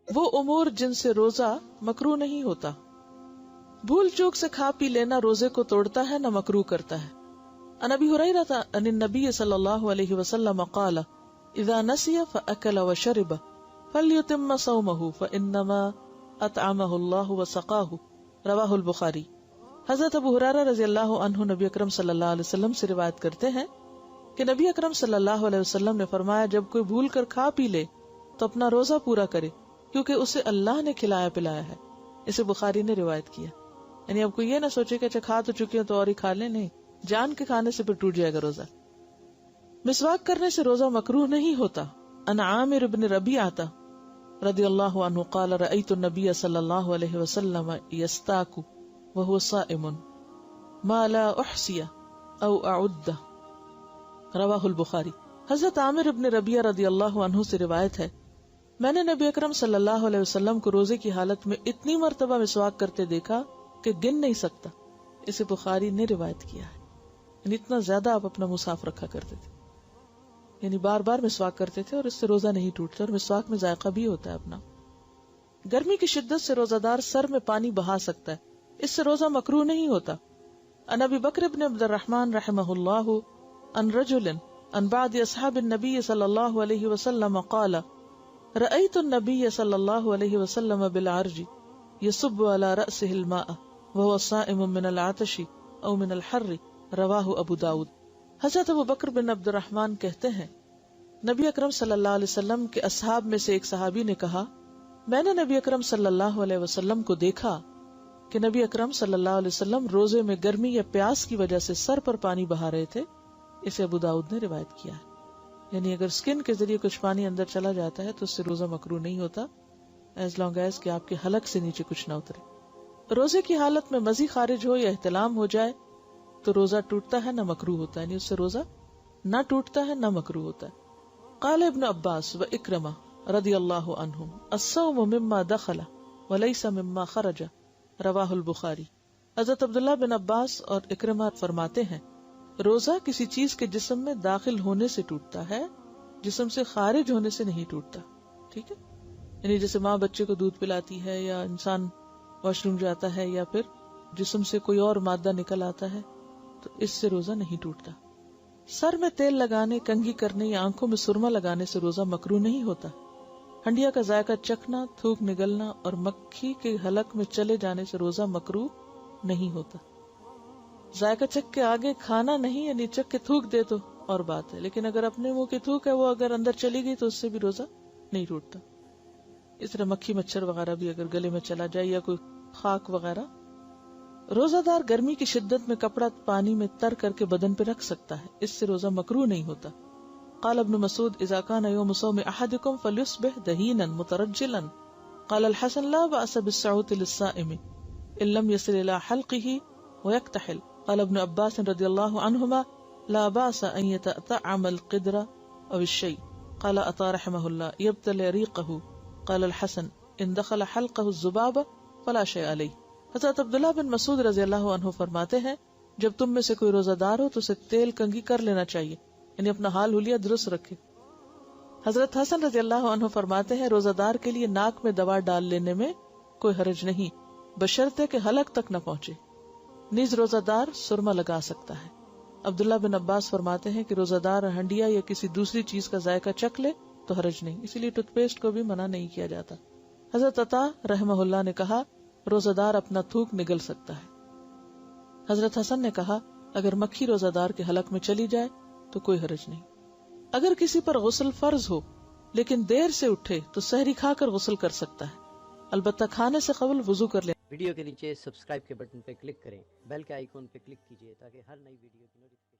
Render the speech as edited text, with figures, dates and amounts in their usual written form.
وہ امور جن سے روزہ مکروہ نہیں ہوتا. بھول چوک سے کھا پی لینا روزے کو توڑتا ہے نہ مکروہ کرتا ہے. عن ابی ہریرہ عن النبی صلی اللہ علیہ وسلم قال اذا نسی فاکل وشرب فلیتم صومہ فانما اطعمہ اللہ وسقاہ. رواہ البخاری. حضرت ابو ہریرہ رضی اللہ عنہ نبی اکرم صلی اللہ علیہ وسلم سے روایت کرتے ہیں کہ نبی اکرم صلی اللہ علیہ وسلم نے فرمایا جب کوئی بھول کر کھا پی لے تو اپنا روزہ پورا کرے کیونکہ اسے اللہ نے کھلایا پلایا ہے. اسے بخاری نے روایت کیا. یعنی اب کوئی یہ نہ سوچے کہ اچھا کھا تو چکے ہیں تو اور ہی کھا لیں، نہیں، جان کے کھانے سے پھر ٹوٹ جائے گا روزہ. مسواک کرنے سے روزہ مکروہ نہیں ہوتا. ان عامر بن ربیعہ رضی اللہ عنہ قال رأیت النبی صلی اللہ علیہ وسلم یستاک وهو صائم ما لا احصی او اعد. رواہ البخاری. حضرت عامر ابن ربیعہ رضی اللہ عنہ سے روایت ہے میں نے نبی اکرم صلی اللہ علیہ وسلم کو روزے کی حالت میں اتنی مرتبہ مسواک کرتے دیکھا کہ گن نہیں سکتا. اسے بخاری نے روایت کیا ہے. یعنی اتنا زیادہ آپ اپنا منہ صاف رکھا کرتے تھے، یعنی بار بار مسواک کرتے تھے اور اس سے روزہ نہیں ٹوٹتا، اور مسواک میں ذائقہ بھی ہوتا ہے اپنا. گرمی کی شدت سے روزہ دار سر میں پانی بہا سکتا ہے، اس سے روزہ مکروہ نہیں ہوتا. عن ابی بکر بن عبد الرحمن رحمہ اللہ عن رجل عن بعض اصحاب النبی صلی اللہ علیہ وسلم قال رأیت النبی صلی اللہ علیہ وسلم بالعرج یصب على رأسه الماء وهو صائم من العطش او من الحر. رواہ ابو داود. حضرت ابو بکر بن عبد الرحمن کہتے ہیں نبی اکرم صلی اللہ علیہ وسلم کے اصحاب میں سے ایک صحابی نے کہا میں نے نبی اکرم صلی اللہ علیہ وسلم کو دیکھا کہ نبی اکرم صلی اللہ علیہ وسلم روزے میں گرمی یا پیاس کی وجہ سے سر پر پانی بہا رہے تھے. اسے ابو داؤد نے روایت کیا ہے. یعنی اگر سکن کے ذریعے کچھ پانی اندر چلا جاتا ہے تو اس سے روزہ مکروہ نہیں ہوتا ایز لانگ ایز کہ آپ کے حلق سے نیچے کچھ نہ اترے. روزے کی حالت میں مزی خارج ہو یا احتلام ہو جائے تو روزہ ٹوٹتا ہے نہ مکروہ ہوتا ہے، یعنی اس سے روزہ نہ ٹوٹتا ہے نہ مکروہ ہوتا ہے. قال ابن عباس و اکرمہ رضی اللہ عنہم الصوم مما دخل وليس مما خرج. رواہ البخاری. حضرت عبداللہ بن عباس اور اکرمہ فرماتے ہیں روزہ کسی چیز کے جسم میں داخل ہونے سے ٹوٹتا ہے، جسم سے خارج ہونے سے نہیں ٹوٹتا. ٹھیک ہے، یعنی جیسے ماں بچے کو دودھ پلاتی ہے یا انسان واش روم جاتا ہے یا پھر جسم سے کوئی اور مادہ نکل آتا ہے تو اس سے روزہ نہیں ٹوٹتا. سر میں تیل لگانے، کنگھی کرنے یا آنکھوں میں سرما لگانے سے روزہ مکروہ نہیں ہوتا. ہنڈیا کا ذائقہ چکھنا، تھوک نگلنا اور مکھی کے حلق میں چلے جانے سے روزہ مکروہ نہیں ہوتا. ذائقہ چکھ کے آگے کھانا نہیں، یعنی چکھ کے تھوک دے تو اور بات ہے، لیکن اگر اپنے منہ کی تھوک ہے وہ اگر اندر چلی گئی تو اس سے بھی روزہ نہیں ٹوٹتا. اس طرح مکھی مچھر وغیرہ بھی اگر گلے میں چلا جائے یا کوئی خاک وغیرہ. روزہ دار گرمی کی شدت میں کپڑا پانی میں تر کر کے بدن پہ رکھ سکتا ہے، اس سے روزہ مکروہ نہیں ہوتا. قال ابن مسعود اذا كان يوم صوم احدكم فليصبح دهينا مترجلا. قال الحسن لا بأس بالسعوط للصائم ان لم يصل الى حلقه ويكتحل. قال ابن عباس رضي الله عنهما لا بأس ان يتطعم القدر او الشيء. قال عطاء رحمه الله يبتلع ريقه. قال الحسن ان دخل حلقه الذباب فلا شيء عليه. حضرت عبداللہ بن مسعود رضی اللہ عنہ فرماتے ہیں جب تم میں سے کوئی روزہ دار ہو تو اسے تیل کنگھی کر لینا چاہیے، یعنی اپنا حال حلیہ درست رکھے. حضرت حسن رضی اللہ عنہ فرماتے ہیں روزہ دار کے لیے ناک میں دوا ڈال لینے میں کوئی حرج نہیں بشرطے کہ حلق تک نہ پہنچے. نیز روزہ دار سرما لگا سکتا ہے. عبداللہ بن عباس فرماتے ہیں کہ روزہ دار ہنڈیا یا کسی دوسری چیز کا ذائقہ چکھ لے تو حرج نہیں، اسی لیے ٹوتھ پیسٹ کو بھی منع نہیں کیا جاتا. حضرت عطا رحمہ اللہ نے کہا روزہ دار اپنا تھوک نگل سکتا ہے. حضرت حسن نے کہا اگر مکھی روزہ دار کے حلق میں چلی جائے تو کوئی حرج نہیں. اگر کسی پر غسل فرض ہو لیکن دیر سے اٹھے تو سحری کھا کر غسل کر سکتا ہے، البتہ کھانے سے قبل وضو کر لے. ویڈیو کے نیچے سبسکرائب کے بٹن پہ کلک کریں، بیل کے آئیکن پہ کلک کیجئے تاکہ ہر نئی ویڈیو کی نوٹیفیکیشن